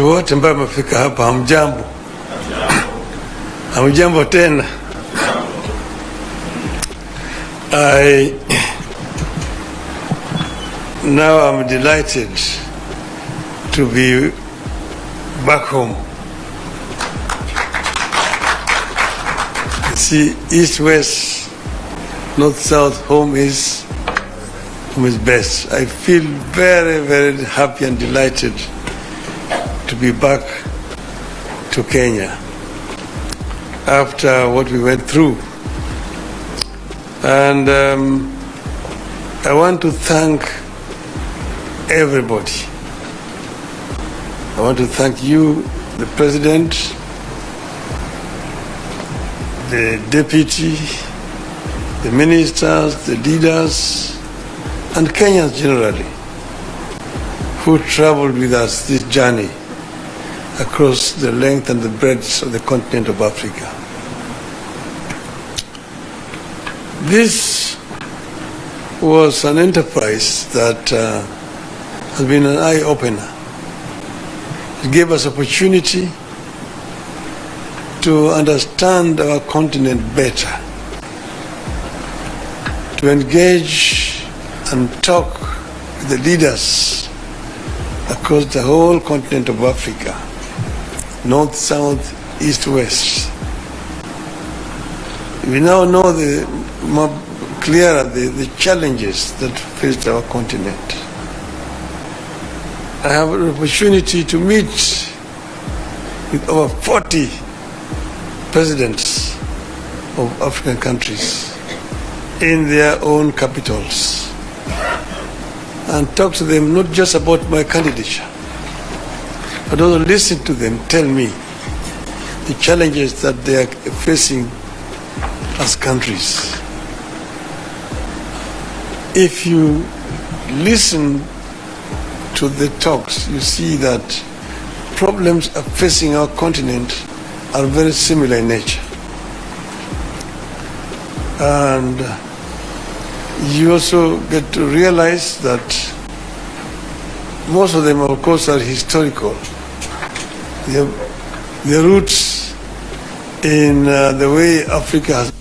wote ambao wamefika hapa, hamjambo? Hamjambo tena. Now I'm delighted to be back home. See, east, west, north, south, home is best. I feel very, very happy and delighted to be back to Kenya after what we went through. And I want to thank everybody. I want to thank you, the President, the Deputy, the Ministers, the leaders, and Kenyans generally, who traveled with us this journey across the length and the breadth of the continent of Africa. This was an enterprise that has been an eye-opener. It gave us opportunity to understand our continent better, to engage and talk with the leaders across the whole continent of Africa, north, south, east, west. We now know more clearer the challenges that faced our continent. I have an opportunity to meet with over 40 presidents of African countries in their own capitals and talk to them not just about my candidature, but also listen to them tell me the challenges that they are facing as countries. If you listen to the talks, you see that problems are facing our continent are very similar in nature. And you also get to realize that most of them, of course, are historical. Their roots in the way Africa has,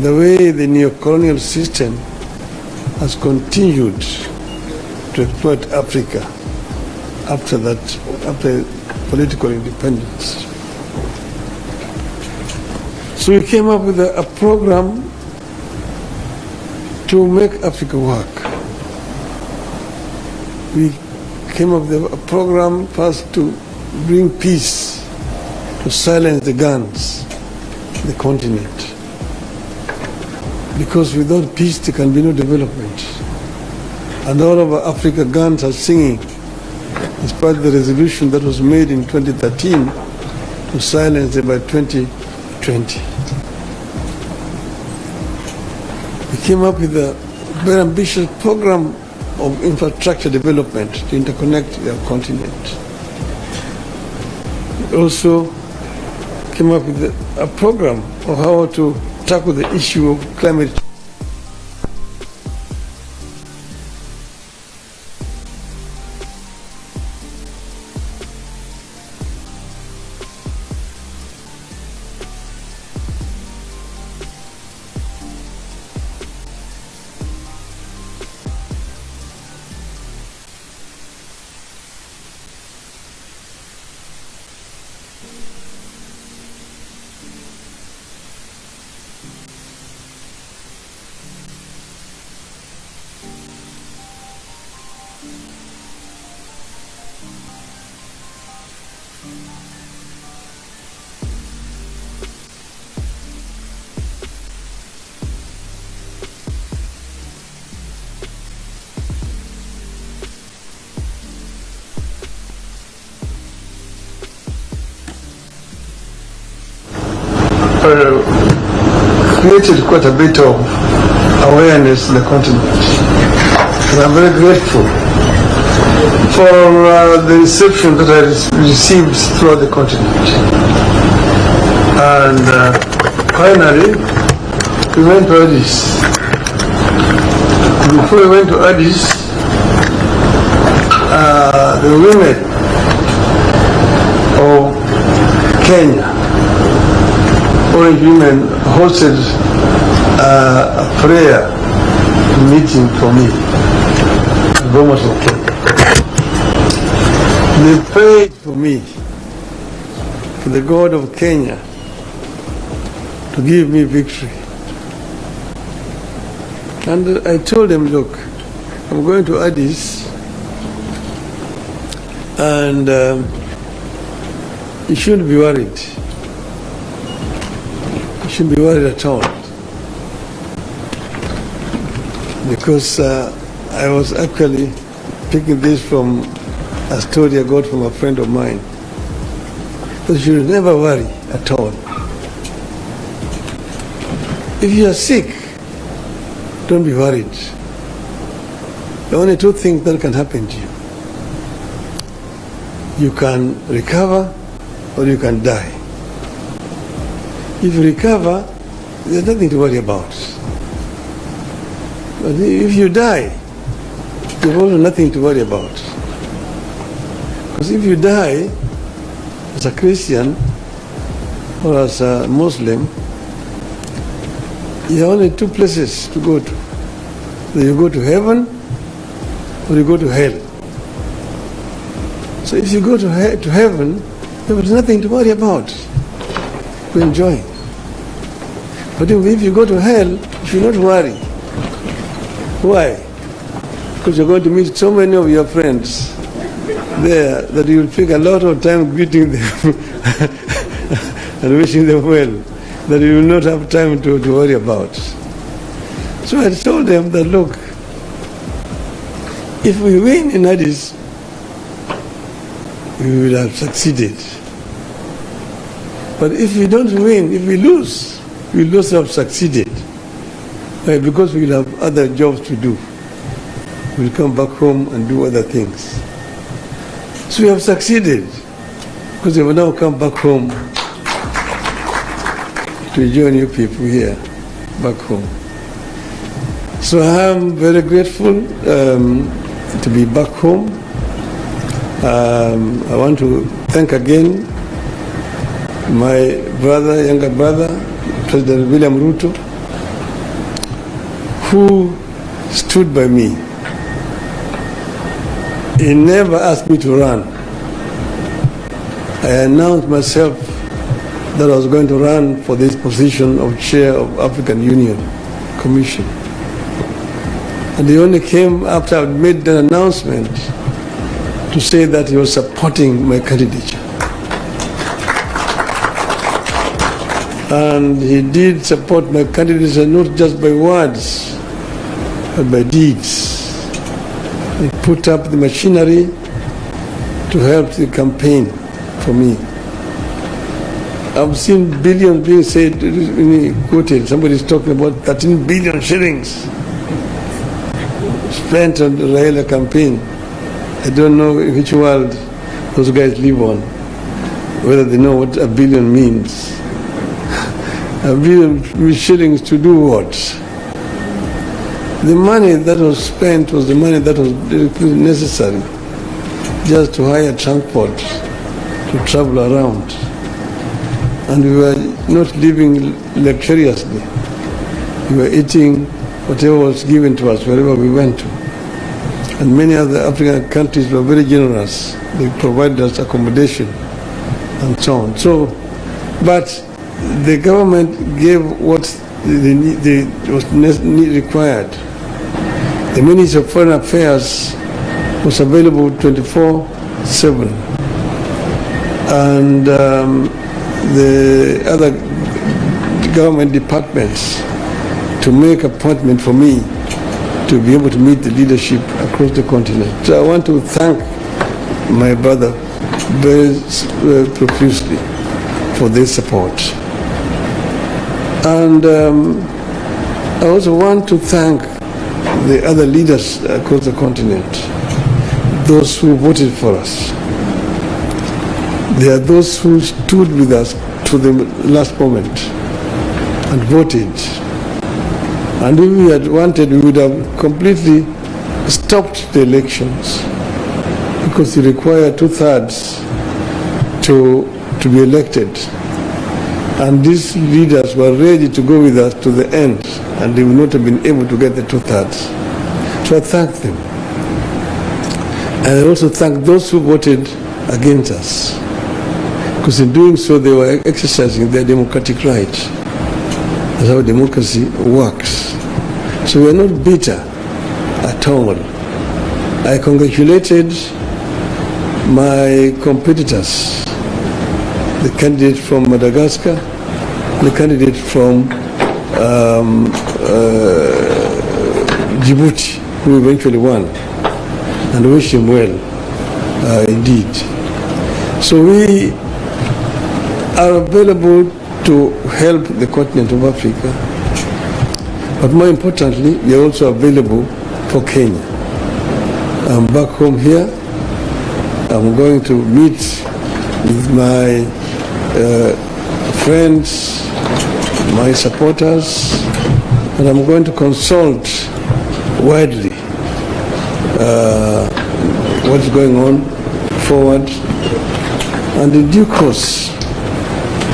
the way the neo-colonial system has continued to exploit Africa after political independence. So we came up with a program to make Africa work. We came up with a program first to bring peace, to silence the guns in the continent. Because without peace there can be no development. And all over Africa guns are singing, despite the resolution that was made in 2013 to silence them by 2020. We came up with a very ambitious program of infrastructure development to interconnect our continent. We also came up with a program of how to tackle the issue of climate change. Created quite a bit of awareness in the continent. And I'm very grateful for the reception that I received throughout the continent. And finally, we went to Addis. Before we went to Addis, the women of Kenya, orange women, hosted a prayer meeting for me. Bomas of Kenya. They prayed for me, for the God of Kenya to give me victory. And I told them, look, I'm going to Addis, and you shouldn't be worried. You shouldn't be worried at all. Because I was actually picking this from a story I got from a friend of mine. But you should never worry at all. If you are sick, don't be worried. There are only two things that can happen to you. You can recover or you can die. If you recover, there's nothing to worry about. But if you die, there's also nothing to worry about. Because if you die as a Christian or as a Muslim, you have only two places to go to. Either you go to heaven or you go to hell. So if you go to heaven, there is nothing to worry about. You enjoy. But if you go to hell, you should not worry. Why? Because you're going to meet so many of your friends there that you'll take a lot of time greeting them and wishing them well, that you will not have time to worry about. So I told them that, look, if we win in Addis, we will have succeeded. But if we don't win, if we lose, we will also have succeeded. Why? Because we will have other jobs to do. We'll come back home and do other things. So we have succeeded because we will now come back home to join you people here, back home. So I am very grateful to be back home. I want to thank again my brother, younger brother, President William Ruto, who stood by me. He never asked me to run. I announced myself that I was going to run for this position of chair of African Union Commission. And he only came after I made the announcement to say that he was supporting my candidature. And he did support my candidature not just by words, but by deeds. He put up the machinery to help the campaign for me. I've seen billions being said, quoted, somebody's talking about 13 billion shillings spent on the Raila campaign. I don't know in which world those guys live on, whether they know what a billion means. A billion shillings to do what? The money that was spent was the money that was necessary just to hire transport to travel around. And we were not living luxuriously. We were eating whatever was given to us wherever we went to. And many other African countries were very generous. They provided us accommodation and so on. So, but the government gave what was required. The Ministry of Foreign Affairs was available 24/7. And the other government departments to make appointment for me to be able to meet the leadership across the continent. So I want to thank my brother very profusely for their support. And I also want to thank the other leaders across the continent, those who voted for us. They are those who stood with us to the last moment and voted. And if we had wanted, we would have completely stopped the elections because you require 2/3 to be elected. And these leaders were ready to go with us to the end, and they would not have been able to get the 2/3. So I thank them. And I also thank those who voted against us, because in doing so they were exercising their democratic right. That's how democracy works. So we are not bitter at all. I congratulated my competitors, the candidate from Madagascar, the candidate from Djibouti, who eventually won, and wish him well, indeed. So we are available to help the continent of Africa, but more importantly, we are also available for Kenya. I'm back home here. I'm going to meet with my friends, my supporters, and I'm going to consult widely what's going on forward. And in due course,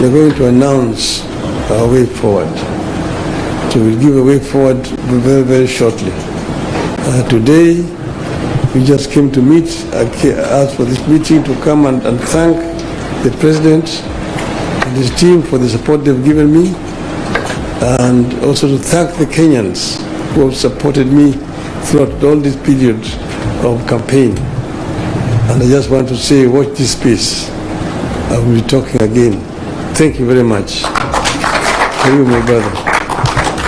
we're going to announce our way forward. So we'll give a way forward very, very shortly. Today, we just came to meet, asked for this meeting to come and thank the President and his team for the support they've given me, and also to thank the Kenyans who have supported me throughout all this period of campaign. And I just want to say, watch this space. I will be talking again. Thank you very much. Thank you, my brother.